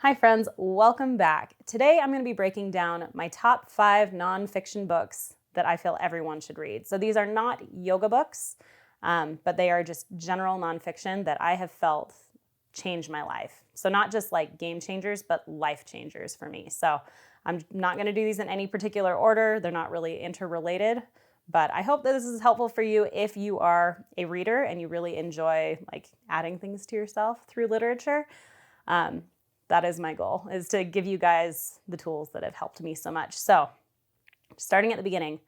Hi friends, welcome back. Today I'm going to be breaking down my top 5 nonfiction books that I feel everyone should read. So these are not yoga books, but they are just general nonfiction that I have felt changed my life. So not just like game changers, but life changers for me. So I'm not going to do these in any particular order. They're not really interrelated, but I hope that this is helpful for you if you are a reader and you really enjoy like adding things to yourself through literature. That is my goal, is to give you guys the tools that have helped me so much. So starting at the beginning,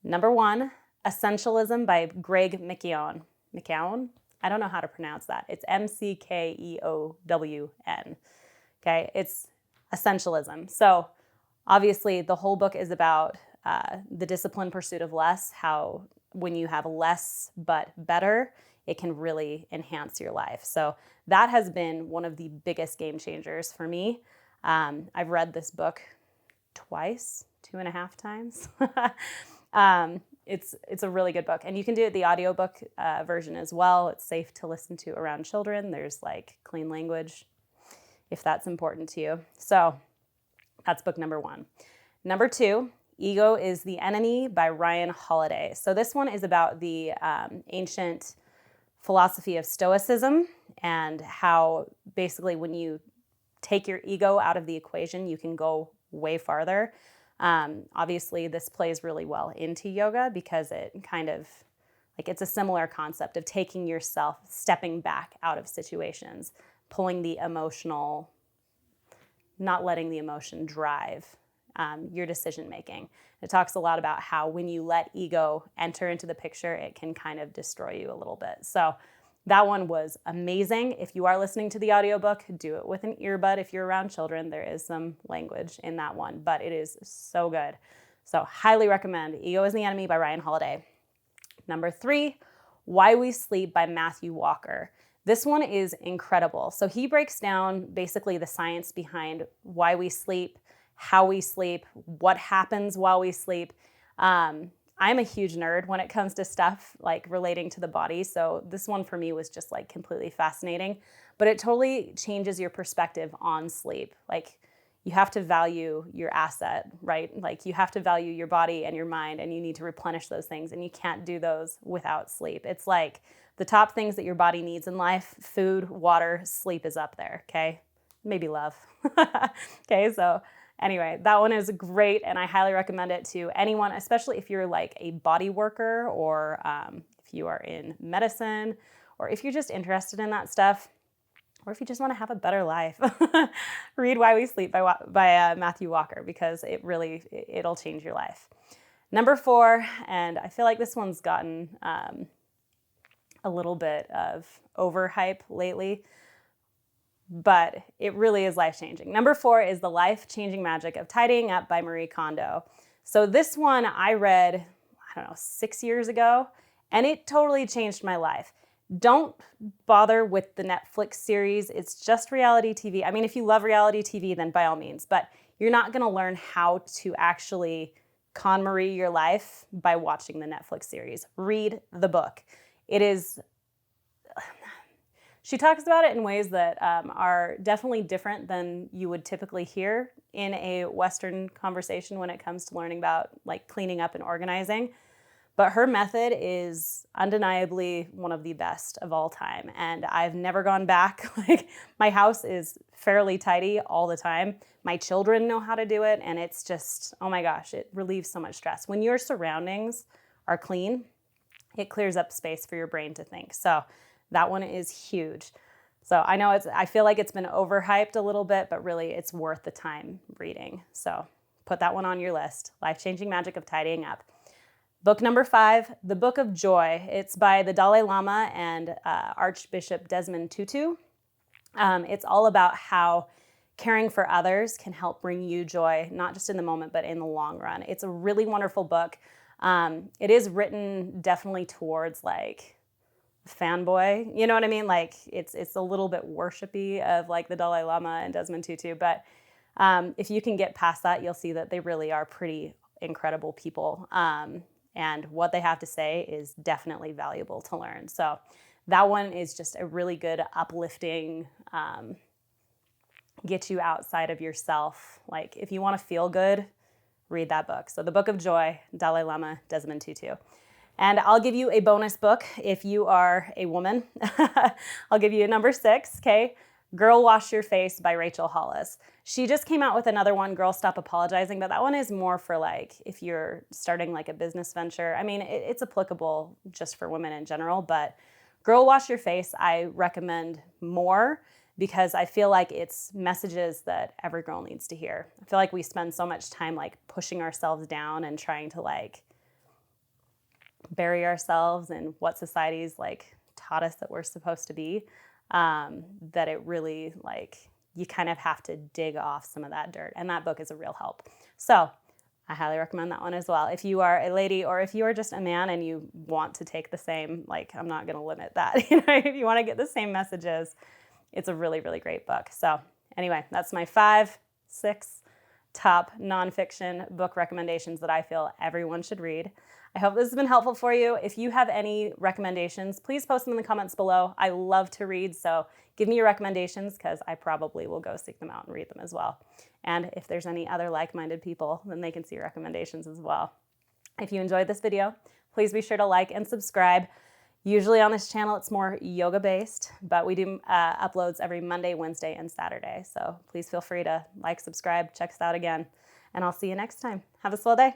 number 1, Essentialism by Greg Mckeown. Mckeown? I don't know how to pronounce that. It's Mckeown. Okay, it's Essentialism. So obviously the whole book is about the disciplined pursuit of less, how when you have less but better, it can really enhance your life. So that has been one of the biggest game changers for me. I've read this book twice, 2.5 times. It's a really good book. And you can do the audiobook version as well. It's safe to listen to around children. There's like clean language if that's important to you. So that's book number 1. Number 2, Ego is the Enemy by Ryan Holiday. So this one is about the ancient philosophy of Stoicism and how basically when you take your ego out of the equation, you can go way farther. Obviously, this plays really well into yoga because it kind of, like it's a similar concept of taking yourself, stepping back out of situations, pulling the emotional, not letting the emotion drive your decision making. It talks a lot about how when you let ego enter into the picture, it can kind of destroy you a little bit. So that one was amazing. If you are listening to the audiobook, do it with an earbud. If you're around children, there is some language in that one, but it is so good. So highly recommend Ego is the Enemy by Ryan Holiday. Number 3, Why We Sleep by Matthew Walker. This one is incredible. So he breaks down basically the science behind why we sleep, how we sleep, what happens while we sleep. I'm a huge nerd when it comes to stuff like relating to the body. So this one for me was just like completely fascinating, but it totally changes your perspective on sleep. Like you have to value your asset, right? Like you have to value your body and your mind, and you need to replenish those things, and you can't do those without sleep. It's like the top things that your body needs in life: food, water, sleep is up there, okay? Maybe love. Okay, so anyway, that one is great, and I highly recommend it to anyone, especially if you're like a body worker, or if you are in medicine, or if you're just interested in that stuff, or if you just want to have a better life. Read Why We Sleep by Matthew Walker, because it'll change your life. Number 4, and I feel like this one's gotten a little bit of overhype lately, but it really is life-changing. Number 4 is The Life-Changing Magic of Tidying Up by Marie Kondo. So this one I read, 6 years ago, and it totally changed my life. Don't bother with the Netflix series. It's just reality TV. I mean, if you love reality TV, then by all means, but you're not going to learn how to actually con Marie your life by watching the Netflix series. Read the book. She talks about it in ways that are definitely different than you would typically hear in a Western conversation when it comes to learning about like cleaning up and organizing. But her method is undeniably one of the best of all time. And I've never gone back. Like my house is fairly tidy all the time. My children know how to do it. And it's just, oh my gosh, it relieves so much stress. When your surroundings are clean, it clears up space for your brain to think. So that one is huge. So I feel like it's been overhyped a little bit, but really it's worth the time reading. So put that one on your list. Life-Changing Magic of Tidying Up. Book number 5, The Book of Joy. It's by the Dalai Lama and Archbishop Desmond Tutu. It's all about how caring for others can help bring you joy, not just in the moment, but in the long run. It's a really wonderful book. It is written definitely towards like fanboy, you know what I mean? Like it's a little bit worshipy of like the Dalai Lama and Desmond Tutu, but if you can get past that, you'll see that they really are pretty incredible people. And what they have to say is definitely valuable to learn. So that one is just a really good, uplifting get you outside of yourself. Like if you want to feel good, read that book. So The Book of Joy, Dalai Lama, Desmond Tutu. And I'll give you a bonus book if you are a woman. I'll give you number 6, okay? Girl Wash Your Face by Rachel Hollis. She just came out with another one, Girl Stop Apologizing, but that one is more for like if you're starting like a business venture. I mean, it's applicable just for women in general, but Girl Wash Your Face I recommend more because I feel like it's messages that every girl needs to hear. I feel like we spend so much time like pushing ourselves down and trying to like bury ourselves in what society's like taught us that we're supposed to be, that it really like you kind of have to dig off some of that dirt, and that book is a real help. So I highly recommend that one as well. If you are a lady or if you are just a man and you want to take the same, like I'm not going to limit that, if you want to get the same messages, it's a really, really great book. So anyway, that's my 6 top nonfiction book recommendations that I feel everyone should read. I hope this has been helpful for you. If you have any recommendations, please post them in the comments below. I love to read, so give me your recommendations because I probably will go seek them out and read them as well. And if there's any other like-minded people, then they can see recommendations as well. If you enjoyed this video, please be sure to like and subscribe. Usually on this channel, it's more yoga-based, but we do uploads every Monday, Wednesday, and Saturday. So please feel free to like, subscribe, check us out again, and I'll see you next time. Have a swell day.